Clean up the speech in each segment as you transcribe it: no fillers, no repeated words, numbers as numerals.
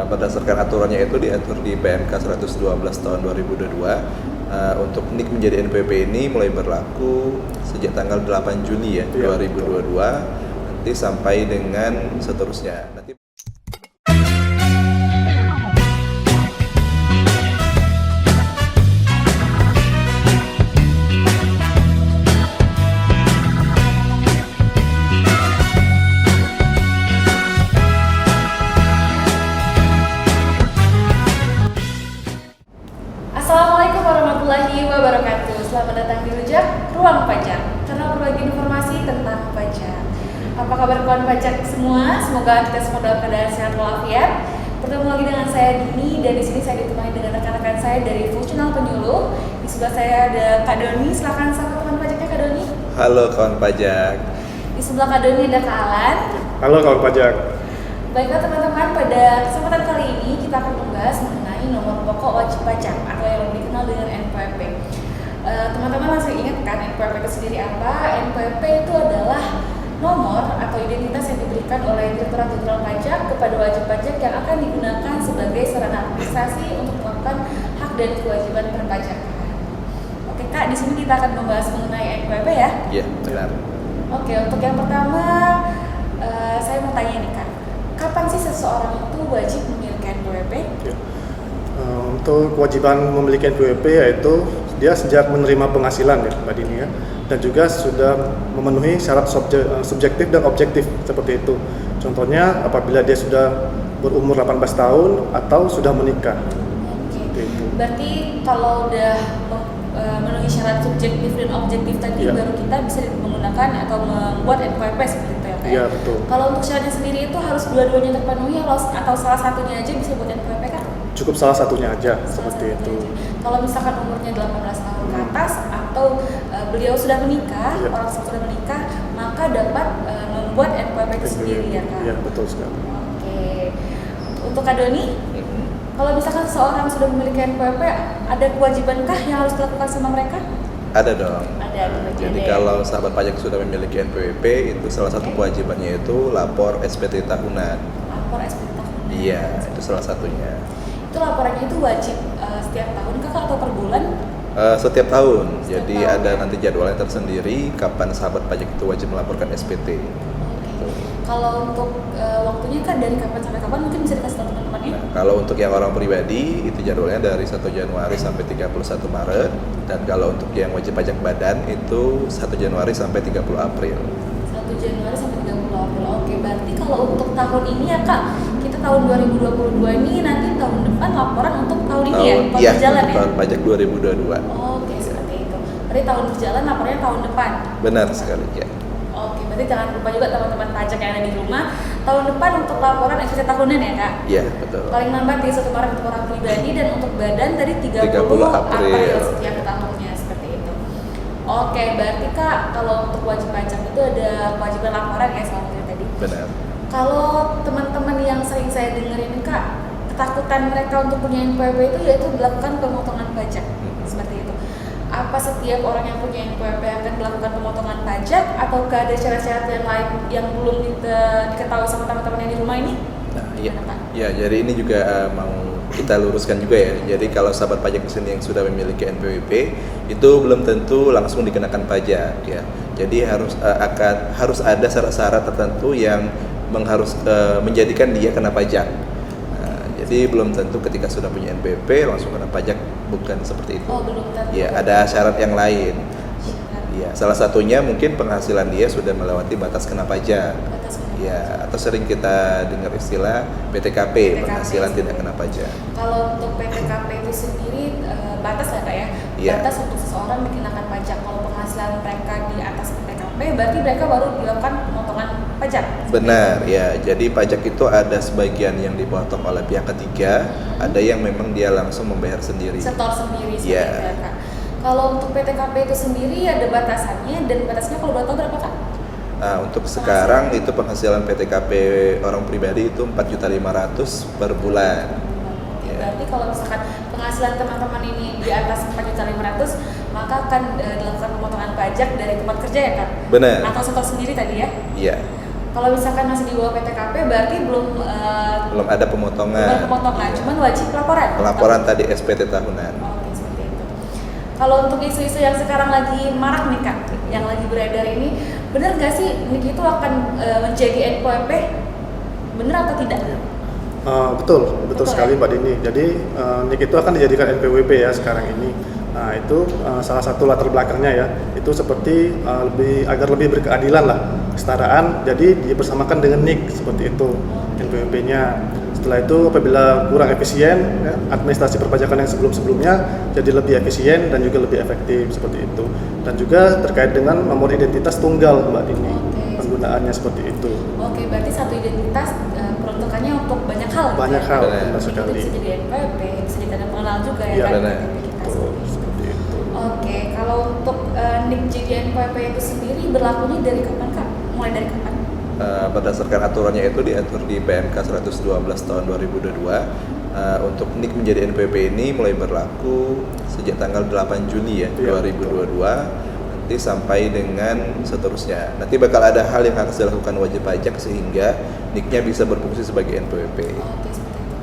Berdasarkan aturannya itu diatur di PMK 112 tahun 2022. Untuk NIK menjadi NPWP ini mulai berlaku sejak tanggal 8 Juni ya, 2022 nanti sampai dengan seterusnya. Nanti Assalamualaikum warahmatullahi wabarakatuh. Selamat datang di Rujak Ruang Pajak, karena berbagi informasi tentang pajak. Apa kabar kawan pajak semua? Semoga kita semua dalam keadaan sehat walafiat. Bertemu lagi dengan saya Dini, dan di sini saya ditemani dengan rekan-rekan saya dari Fungsional Penyuluh. Di sebelah saya ada Kak Doni. Silakan sapa teman pajaknya, Kak Doni. halo kawan pajak. Di sebelah Kak Doni ada Kak Alan. Halo kawan pajak. Baiklah teman-teman, pada kesempatan kali ini kita akan membahas mengenai nomor pokok wajib pajak atau yang lebih dikenal dengan NPWP. Teman-teman masih ingat kan NPWP itu sendiri apa? NPWP itu adalah nomor atau identitas yang diberikan oleh Direktorat Jenderal Pajak kepada wajib pajak yang akan digunakan sebagai sarana administrasi untuk melakukan hak dan kewajiban perpajakan. Oke Kak, di sini kita akan membahas mengenai NPWP ya. Iya, benar. Oke, untuk yang pertama saya mau tanya nih Kak, kapan sih seseorang itu wajib memiliki NPWP? Ya. Untuk kewajiban memiliki NPWP yaitu dia sejak menerima penghasilan ya Mbak Dini ya, dan juga sudah memenuhi syarat subjektif dan objektif seperti itu. Contohnya apabila dia sudah berumur 18 tahun atau sudah menikah. Oke. Berarti kalau udah memenuhi syarat subjektif dan objektif tadi, baru kita bisa menggunakan atau membuat NPWP seperti itu ya Kak? Iya, betul. Kalau untuk syaratnya sendiri itu harus dua-duanya terpenuhi atau salah satunya aja bisa buat NPWP Kak? Cukup salah satunya aja seperti itu. Kalau misalkan umurnya 18 tahun ke atas atau beliau sudah menikah, orang sudah menikah, maka dapat membuat NPWP itu sendiri ya Kak? Iya, betul sekali. Oke. Untuk Kak Doni, kalau misalkan seorang sudah memiliki NPWP, ada kewajibankah yang harus dilakukan sama mereka? Ada dong. Ada. Jadi kalau sahabat pajak sudah memiliki NPWP, itu salah satu kewajibannya itu lapor SPT tahunan. Lapor SPT tahunan. Iya, itu salah satunya. Itu laporannya itu wajib setiap tahun Kakak atau per bulan? Setiap tahun. Jadi tahun, ada ya? nanti jadwalnya tersendiri kapan sahabat pajak itu wajib melaporkan SPT. Kalau untuk waktunya kan dari kapan sampai kapan mungkin bisa dikasih tahu teman-temannya? Nah, kalau untuk yang orang pribadi itu jadwalnya dari 1 Januari sampai 31 Maret, dan kalau untuk yang wajib pajak badan itu 1 Januari sampai 30 April. 1 Januari sampai 30 April. Oke, berarti kalau untuk tahun ini ya Kak, kita tahun 2022 ini nanti tahun depan laporan untuk tahun ini ya? Tahun berjalan ya? Tahun pajak 2022. Oke, seperti itu. Berarti tahun berjalan laporannya tahun depan? Benar sekali, ya. Oke, berarti jangan lupa juga teman-teman pajak yang ada di rumah, tahun depan untuk laporan SPT tahunan ya Kak? Iya, betul. Paling lambat 31 Maret untuk orang pribadi, dan untuk badan tadi 30 April setiap tahunnya, seperti itu. Oke, berarti Kak, kalau untuk wajib pajak itu ada kewajiban laporan ya soalnya tadi? Benar. Kalau teman-teman yang sering saya dengerin Kak, ketakutan mereka untuk punya NPWP itu yaitu dilakukan pemotongan pajak, seperti itu. Apa setiap orang yang punya NPWP akan melakukan pemotongan pajak, ataukah ada syarat-syarat yang lain yang belum diketahui sama teman-teman yang di rumah ini? Nah, iya. Ya, jadi ini juga mau kita luruskan juga ya. Jadi kalau sahabat pajak di sini yang sudah memiliki NPWP itu belum tentu langsung dikenakan pajak ya. Jadi harus ada syarat-syarat tertentu yang menjadikan dia kena pajak. Jadi belum tentu ketika sudah punya NPWP langsung kena pajak, bukan seperti itu. Oh, belum tentu. Ya, ada syarat yang lain. Ya, salah satunya mungkin penghasilan dia sudah melewati batas kena pajak. Ya, atau sering kita dengar istilah PTKP, penghasilan tidak kena pajak. Kalau untuk PTKP itu sendiri batas ya Kak ya? Ya. Batas untuk seseorang dikenakan pajak. Kalau penghasilan mereka di atas PTKP, berarti mereka baru dilakukan pemotongan pajak. Benar, ya. Jadi pajak itu ada sebagian yang dipotong oleh pihak ketiga, ada yang memang dia langsung membayar sendiri. Setor sendiri seperti Ya. itu ya Kak. Kalau untuk PTKP itu sendiri ada batasannya, dan batasnya kalau boleh tahu berapa Kak? Nah, untuk sekarang itu penghasilan PTKP orang pribadi itu 4.500.000 per bulan. Berarti kalau misalkan penghasilan teman-teman ini di atas 4.500.000, maka akan dilakukan pemotongan pajak dari tempat kerja ya Kak? Benar. Atau setor sendiri tadi ya? Iya. Kalau misalkan masih di bawah PTKP berarti belum Belum ada pemotongan. pemotongan, cuman wajib laporan. Laporan tadi SPT tahunan. Oke, seperti itu. Kalau untuk isu-isu yang sekarang lagi marak nih Kak, yang lagi beredar ini, benar nggak sih NIK itu akan menjadi NPWP? Benar atau tidak? Betul sekali Mbak Dini. Jadi NIK itu akan dijadikan NPWP ya sekarang ini. Nah itu salah satu latar belakangnya ya. Itu seperti agar lebih berkeadilan lah, kesetaraan. Jadi dipersamakan dengan NIK seperti itu NPWP-nya. Setelah itu apabila kurang efisien, ya, administrasi perpajakan yang sebelum-sebelumnya jadi lebih efisien dan juga lebih efektif seperti itu. Dan juga terkait dengan nomor identitas tunggal Mbak Dini. Penggunaannya seperti itu. Oke, berarti satu identitas peruntukannya untuk banyak hal. Banyak hal, benar Jadi sekali. itu bisa jadi NPWP, bisa jadi tanda pengenal juga ya Iya, kan? benar. KTP kita Betul, sendiri. seperti itu. Oke, kalau untuk NIK jadi NPWP itu sendiri berlakunya dari kapan Kak? Mulai dari kapan? Berdasarkan aturannya itu diatur di PMK 112 tahun 2022. Untuk NIK menjadi NPWP ini mulai berlaku sejak tanggal 8 Juni ya, Iya, 2022 nanti sampai dengan seterusnya. Nanti bakal ada hal yang harus dilakukan wajib pajak sehingga NIK-nya bisa berfungsi sebagai NPWP. Oke, seperti itu.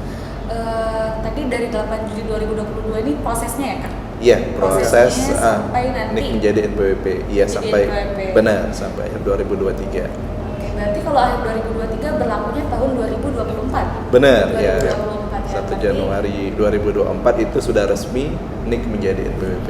Tadi dari 8 Juli 2022 ini prosesnya ya Kak? Iya, proses Prosesnya sampai nanti NIK menjadi NPWP. Iya, jadi sampai NPWP. benar sampai akhir 2023. Oke, berarti kalau akhir 2023 berlakunya tahun 2024. Benar, ya. 2024 ya. 1 Berarti- Januari 2024 itu sudah resmi NIK menjadi NPWP.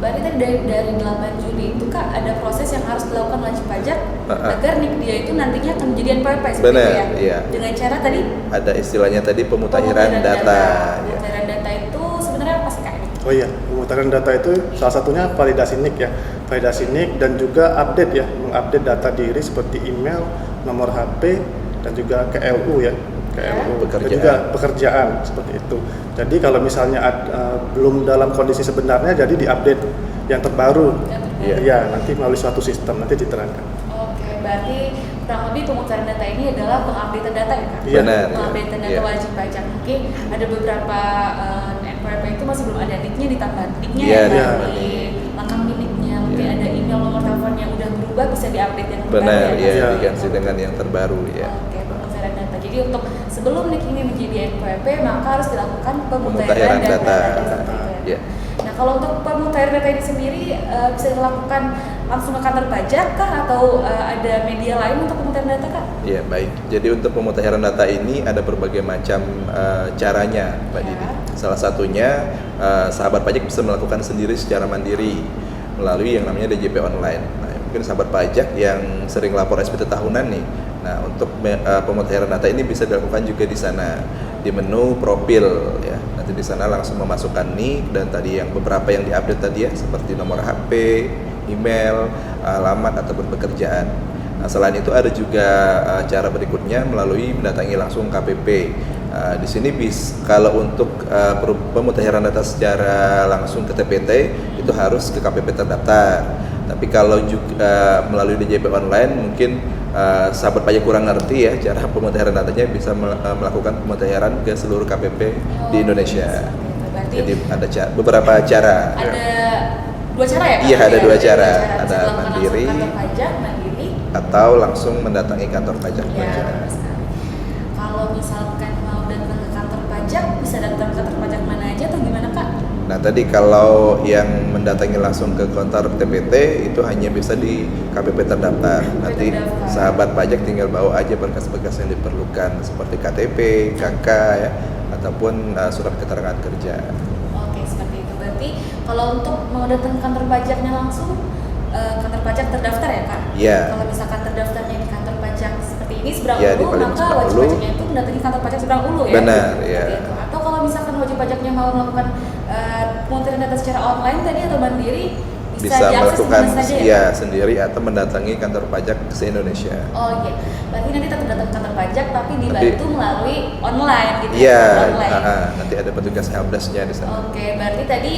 Berarti tadi dari 8 Juli itu Kak ada proses yang harus dilakukan wajib pajak agar NIK dia itu nantinya akan menjadi NPWP seperti Benar, itu ya. iya. Dengan cara tadi Ada istilahnya tadi pemutahiran data. Ya. Pemutahiran data itu sebenarnya apa sih Kak? Oh iya, pemutahiran data itu salah satunya validasi NIK ya. Validasi NIK dan juga update ya, mengupdate data diri seperti email, nomor HP dan juga KLU ya. KLU dan Pekerjaan. juga pekerjaan seperti itu. Jadi kalau misalnya belum dalam kondisi sebenarnya jadi diupdate yang terbaru. Yang terbaru. Iya. Iya, nanti melalui suatu sistem nanti diterangkan. Oke, berarti kurang lebih pemutahiran data ini adalah pengupdatean data ya Kak? Iya. Benar. Pengupdatean data Iya. wajib pajak. Mungkin ada beberapa NPWP itu masih belum ada NIK-nya ditambah NIK-nya Iya, ya Kak? iya. Di lengkapi NIK-nya. Mungkin Iya. ada email nomor telepon yang udah berubah bisa diupdate yang terbaru Benar, ya Kak? ya, Iya. diganti dengan yang terbaru ya. Oke, pemutahiran data. Jadi untuk sebelum NIK ini menjadi NPWP maka harus dilakukan Pemutahiran pemutahiran data. seperti itu ya. Ya. Nah, kalau untuk pemutahiran data ini sendiri bisa dilakukan langsung ke kantor pajak kah atau ada media lain untuk pemutahiran data Kak? Ya, baik. Jadi untuk pemutahiran data ini ada berbagai macam caranya, Mbak Ya. Dini. Salah satunya sahabat pajak bisa melakukan sendiri secara mandiri melalui yang namanya DJP online. Nah, mungkin sahabat pajak yang sering lapor SPT tahunan nih. Nah, untuk pemutahiran data ini bisa dilakukan juga di sana di menu profil ya. Nanti di sana langsung memasukkan NIK dan tadi yang beberapa yang diupdate tadi ya seperti nomor HP, email, alamat ataupun pekerjaan. Nah, selain itu ada juga cara berikutnya melalui mendatangi langsung KPP. Di sini kalau untuk pemutahiran data secara langsung ke TPT itu harus ke KPP terdaftar. Tapi kalau juga melalui DJP online mungkin sahabat pajak kurang ngerti ya cara pemutahiran datanya bisa melakukan pemutahiran ke seluruh KPP di Indonesia. Berarti Jadi ada beberapa cara. ada dua cara ya Kak? Iya, ada dua cara. Bisa Ada dilakukan mandiri. langsung kantor pajak, mandiri. Atau langsung mendatangi kantor pajak. Ya, benar sekali. Kalau misalkan mau datang ke kantor pajak, bisa datang ke kantor pajak mana aja atau gimana Kak? Nah tadi kalau yang mendatangi langsung ke kantor TPT itu hanya bisa di KPP terdaftar. Nanti terdaftar. sahabat pajak tinggal bawa aja berkas-berkas yang diperlukan seperti KTP, KK ya, ataupun surat keterangan kerja. Oke, seperti itu. Berarti kalau untuk mau datang ke kantor pajaknya langsung, kantor pajak terdaftar ya Kak? Iya. Kalau misalkan terdaftarnya di kantor pajak seperti ini Seberang Iya, di Ulu, Palembang maka Seberang wajib Ulu. pajaknya itu mendatangi kantor pajak Seberang Ulu ya? Benar, Seperti iya. itu. Atau kalau misalkan wajib pajaknya mau melakukan pemutahiran data secara online tadi atau mandiri, bisa diakses melakukan dimana saja ya? ya sendiri atau mendatangi kantor pajak se-Indonesia. Oh iya, berarti nanti tetap datang ke kantor pajak tapi dibantu melalui online gitu Iya, ya? Online. nanti ada petugas helpdesk-nya di sana. Oke, berarti tadi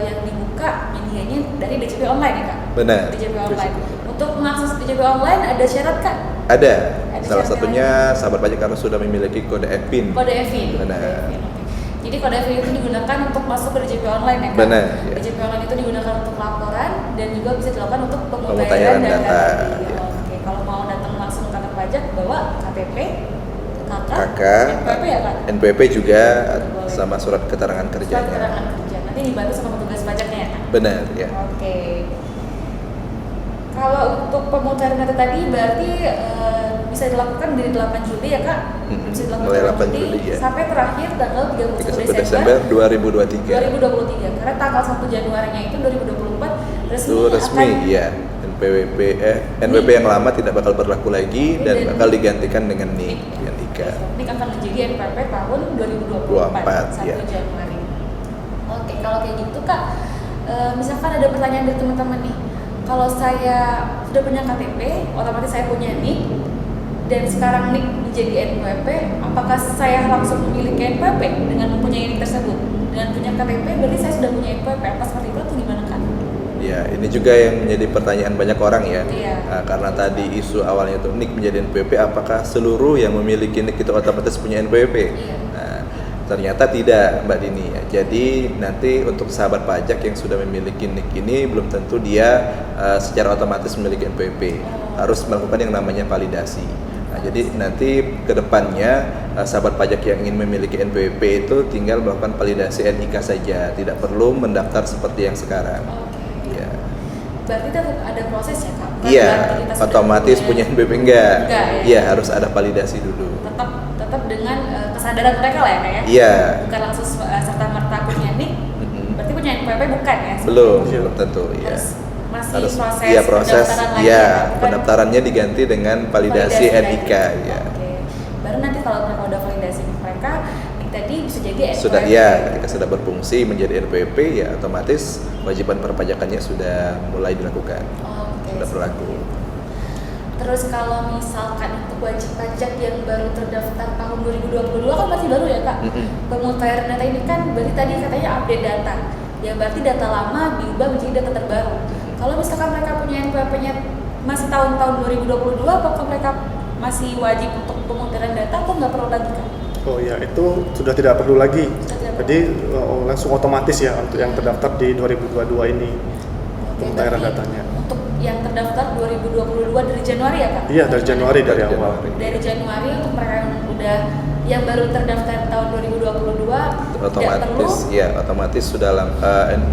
yang dibuka medianya dari DJP online ya Kak? Benar. DJP online. Untuk mengakses DJP online ada syarat Kak? Ada. Ada Salah syaratnya satunya sahabat pajak harus sudah memiliki kode EPIN. Kode EVIN. Benar. Kode EVIN, oke. Jadi kode EVIN itu digunakan untuk masuk ke DJP online ya Kak? Benar, ya. DJP online itu digunakan untuk laporan dan juga bisa dilakukan untuk Pemutahiran pemutahiran data. data, tadi. ya. Oke, kalau mau datang langsung ke kantor pajak bawa KTP, KK, NPWP ya Kak? NPWP juga Boleh. sama surat keterangan Surat kerjanya. keterangan kerja. Nanti dibantu sama petugas pajaknya ya Kak? Benar ya. Oke. Kalau untuk pemutaran data tadi berarti bisa dilakukan dari 8 Juli ya Kak? Bisa dilakukan Mulai 8 8 Juli, ya. sampai terakhir tanggal 31 31 Desember Desember 2023. 2023. Karena tanggal 1 Januarinya itu 2024 resmi, Itu resmi akan ya. NPWP yang lama tidak bakal berlaku lagi dan bakal digantikan dengan NIK yang NIK. NIK akan menjadi NPWP tahun 2024 1 ya. Januari. Oke, kalau kayak gitu Kak, misalkan ada pertanyaan dari teman-teman nih. Kalau saya sudah punya KTP, otomatis saya punya NIK dan sekarang NIK menjadi NPWP, apakah saya langsung memiliki NPWP dengan mempunyai NIK tersebut? Dengan punya KTP berarti saya sudah punya NPWP, apa seperti itu atau gimana Kak? Ya, ini juga yang menjadi pertanyaan banyak orang ya. Iya. Karena tadi isu awalnya itu NIK menjadi NPWP, apakah seluruh yang memiliki NIK itu otomatis punya NPWP? Iya. Nah, ternyata tidak, Mbak Dini ya. Jadi nanti untuk sahabat pajak yang sudah memiliki NIK ini belum tentu dia secara otomatis memiliki NPWP. Harus melakukan yang namanya validasi. Nah, jadi nanti ke depannya sahabat pajak yang ingin memiliki NPWP itu tinggal melakukan validasi NIK saja, tidak perlu mendaftar seperti yang sekarang. Ya. Berarti tetap ada proses ya Kak? Bukan Iya, berarti kita sudah otomatis punya NPWP enggak? Enggak, ya? Iya, harus ada validasi dulu. Tetap dengan kesadaran mereka lah ya Kak ya? Iya. Bukan langsung serta merta punya NIK, berarti punya NPWP bukan ya? Belum tentu ya. Masih proses iya, proses pendaftaran lagi ya, Kak? Bukan pendaftarannya diganti dengan validasi NIK lagi. ya. Oke. Baru nanti kalau mereka udah validasi mereka, NIK tadi bisa jadi NPWP. Sudah ya, ketika sudah berfungsi menjadi NPWP ya otomatis kewajiban perpajakannya sudah mulai dilakukan. Oke, Sudah berlaku. Terus kalau misalkan untuk wajib pajak yang baru terdaftar tahun 2022 kan masih baru ya Kak? Pemutahiran data ini kan berarti tadi katanya update data. Ya berarti data lama diubah menjadi data terbaru. Kalau misalkan mereka punya NPWP-nya masih tahun-tahun 2022, apakah mereka masih wajib untuk pemutahiran data atau nggak perlu lagi Kak? Oh ya, itu sudah tidak perlu lagi. Sudah tidak Jadi langsung otomatis ya untuk yang terdaftar di 2022 ini pemutahiran berarti datanya. Untuk yang terdaftar 2022 dari Januari ya Kak? Iya, dari Januari dari awal. Dari Januari untuk mereka yang udah yang baru terdaftar tahun 2022 Otomatis ya, otomatis sudah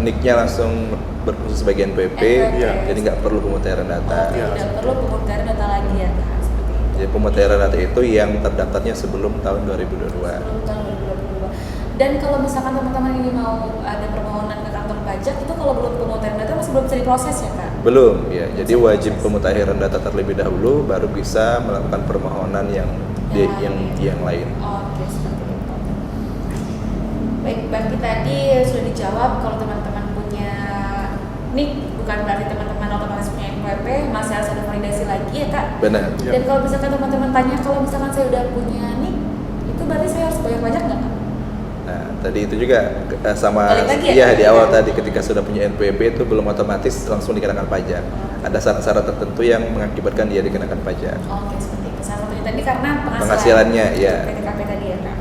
NIK-nya langsung berfungsi sebagai NPWP, Iya. jadi nggak perlu pemutahiran data. Iya. tidak perlu pemutahiran data lagi ya Kak? Seperti itu. Jadi pemutahiran data itu yang terdaftarnya sebelum tahun 2022. Sebelum tahun 2022. Dan kalau misalkan teman-teman ini mau ada permohonan ke kantor pajak, itu kalau belum pemutahiran data masih belum bisa diproses ya Kak? Belum ya, jadi wajib pemutahiran data terlebih dahulu baru bisa melakukan permohonan yang lain. Oke, seperti itu. Baik, berarti tadi sudah dijawab kalau teman-teman punya NIK, bukan berarti teman-teman otomatis punya NPWP, masih harus ada validasi lagi ya Kak? Benar. Ya. Dan kalau misalkan teman-teman tanya, kalau misalkan saya udah punya NIK, itu berarti saya harus bayar pajak nggak Kak? Nah, tadi itu juga sama Balik lagi ya? iya di awal tadi ketika sudah punya NPWP itu belum otomatis langsung dikenakan pajak. Ada syarat-syarat tertentu yang mengakibatkan dia dikenakan pajak. Oke, seperti itu. Salah satunya tadi karena Penghasilannya, ya. PTKP tadi ya Kak.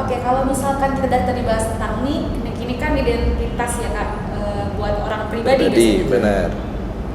Oke, kalau misalkan kita dari tadi bahas tentang NIK, ini kan identitas ya Kak, buat orang pribadi biasanya. Benar.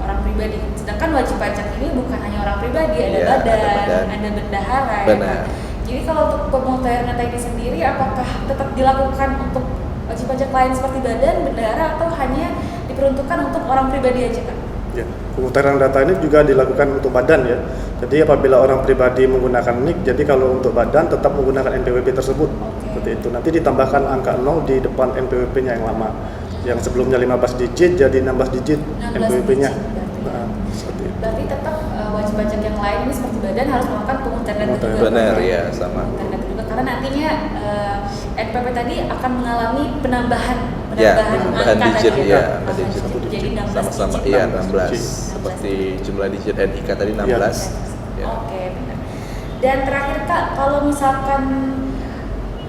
Orang pribadi. Sedangkan wajib pajak ini bukan hanya orang pribadi, ada Iya, badan, ada bendahara. Ya, Benar. Kak? Jadi kalau untuk pemutahiran data ini sendiri, apakah tetap dilakukan untuk wajib pajak lain seperti badan, bendahara, atau hanya diperuntukkan untuk orang pribadi aja Kak? Ya, pemutahiran data ini juga dilakukan untuk badan ya. Jadi apabila orang pribadi menggunakan NIK, jadi kalau untuk badan tetap menggunakan NPWP tersebut. Seperti itu. Nanti ditambahkan angka 0 di depan NPWP-nya yang lama. Yang sebelumnya 15 digit jadi 16 digit 16 NPWP-nya. digit berarti. Nah, seperti itu. Berarti tetap wajib pajak yang lain ini seperti badan harus melakukan pemutahiran data juga. Benar ya, sama. Pemutahiran data juga karena nantinya NPWP tadi akan mengalami penambahan Ya, angka digit tadi, ya, angka digit. jadi 16 Sama-sama digit. iya 16 16. Seperti jumlah digit NIK tadi 16. Ya. Oke, benar. Dan terakhir Kak, kalau misalkan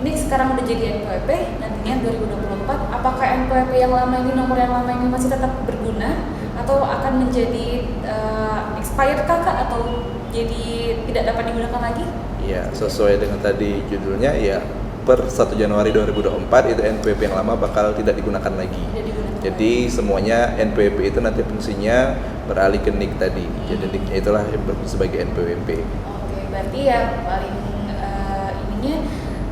NIK sekarang udah jadi NPWP, nantinya 2024, apakah NPWP yang lama ini, nomor yang lama ini masih tetap berguna atau akan menjadi expired Kak, atau jadi tidak dapat digunakan lagi? Ya, sesuai dengan tadi judulnya ya per 1 Januari 2024 itu NPWP yang lama bakal tidak digunakan lagi. Tidak digunakan Jadi semuanya NPWP itu nanti fungsinya beralih ke NIK tadi. Jadi NIK-nya itulah yang berfungsi sebagai NPWP. Oke, berarti yang paling ininya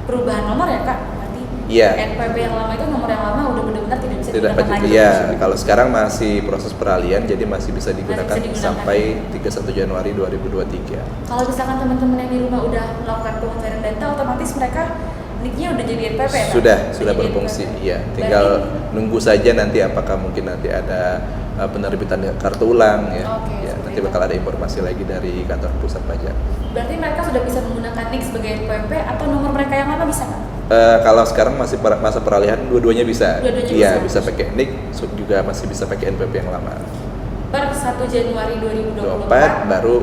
perubahan nomor ya Kak? Berarti Iya. NPWP yang lama itu nomor yang lama udah benar-benar tidak bisa Tidak digunakan lagi. Iya, kalau sekarang masih proses peralihan jadi masih bisa digunakan, Masih bisa digunakan. sampai 31 Januari 2023. Kalau misalkan teman-teman yang di rumah udah melakukan pemutakhiran data, otomatis mereka NIK-nya udah jadi NPWP ya Kak? Sudah jadi berfungsi. NPWP. Iya, tinggal nunggu saja nanti apakah mungkin nanti ada penerbitan kartu ulang ya. Oke, Ya, seperti nanti itu. bakal ada informasi lagi dari kantor pusat pajak. Berarti mereka sudah bisa menggunakan NIK sebagai NPWP atau nomor mereka yang lama bisa Kak? Kalau sekarang masih masa peralihan, dua-duanya bisa. Dua-duanya Iya, bisa. bisa pakai NIK, juga masih bisa pakai NPWP yang lama. Per 1 Januari 24 2024 baru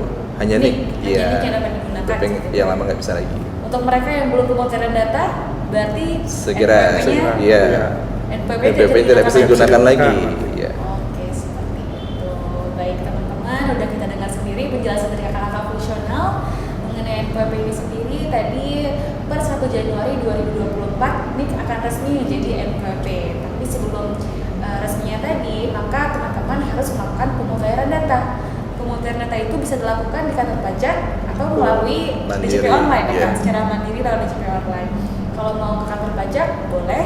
hanya NIK. hanya Iya. NIK yang dapat digunakan. NPWP yang lama nggak bisa lagi. Untuk mereka yang belum pemutakhiran data, berarti Segera, NPWP-nya iya. NPWP NPWP tidak bisa digunakan lagi. Iya. Oke, seperti itu. Baik teman-teman, udah kita dengar sendiri penjelasan dari kakak-kakak fungsional mengenai NPWP ini sendiri. Tadi per 1 Januari 2024 NIK akan resmi menjadi NPWP. Tapi sebelum resminya tadi, maka teman-teman harus melakukan pemutakhiran data. Pemutakhiran data itu bisa dilakukan di kantor pajak atau melalui Mandiri, DJP online, ya iya. kan? Secara mandiri lewat DJP online. Kalau mau ke kantor pajak boleh,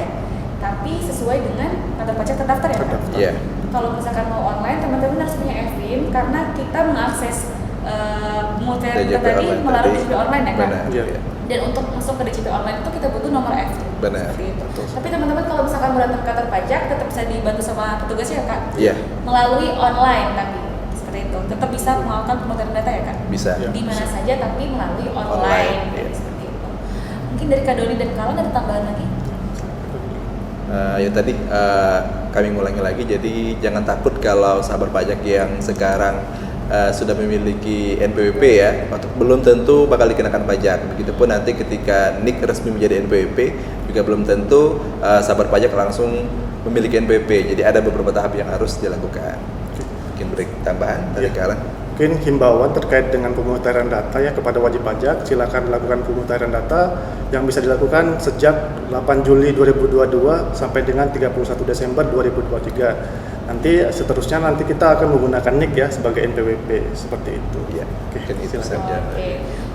tapi sesuai dengan kantor pajak terdaftar ya Kak? Terdaftar. Iya. Kalau misalkan mau online, teman-teman harus punya FIM karena kita mengakses pemutakhiran data DJP tadi online melalui tadi. DJP online ya kan? Benar. Iya. Iya. Dan untuk masuk ke DJP online itu kita butuh nomor FIM. Benar. Seperti itu. Betul. Tapi teman-teman kalau misalkan mau datang ke kantor pajak, tetap bisa dibantu sama petugasnya ya Kak? Iya, Melalui online tapi seperti itu. Tetap bisa melakukan pemutakhiran data ya Kak? bisa. Iya. Di mana saja tapi melalui online. Online, iya. Seperti itu. Mungkin dari Kak Doni dan Kalon ada tambahan lagi? Ya tadi kami ngulangi lagi, jadi jangan takut kalau sahabat pajak yang sekarang sudah memiliki NPWP ya, belum tentu bakal dikenakan pajak. Begitupun nanti ketika NIK resmi menjadi NPWP juga belum tentu sahabat pajak langsung memiliki NPWP. Jadi ada beberapa tahap yang harus dilakukan. Mungkin beri tambahan dari Iya. Karen. Mungkin himbauan terkait dengan pemutakhiran data ya kepada wajib pajak, silakan lakukan pemutakhiran data yang bisa dilakukan sejak 8 Juli 2022 sampai dengan 31 Desember 2023. Nanti seterusnya kita akan menggunakan NIK ya sebagai NPWP seperti itu. Iya, mungkin itu silakan. saja. Oke,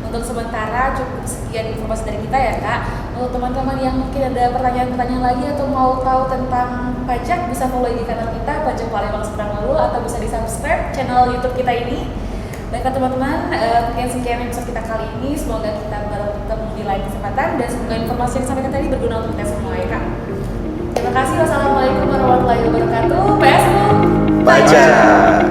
untuk sementara cukup sekian informasi dari kita ya Kak. Untuk teman-teman yang mungkin ada pertanyaan-pertanyaan lagi atau mau tahu tentang pajak, bisa follow di kanal kita Pajak Palembang Seberang Lalu atau bisa di subscribe channel YouTube kita ini. Baiklah teman-teman, sekian episode kita kali ini. Semoga kita bertemu di lain kesempatan dan semoga informasi yang disampaikan tadi berguna untuk kita semua ya Kak. Terima kasih. Wassalamualaikum warahmatullahi wabarakatuh. PSU Pajak.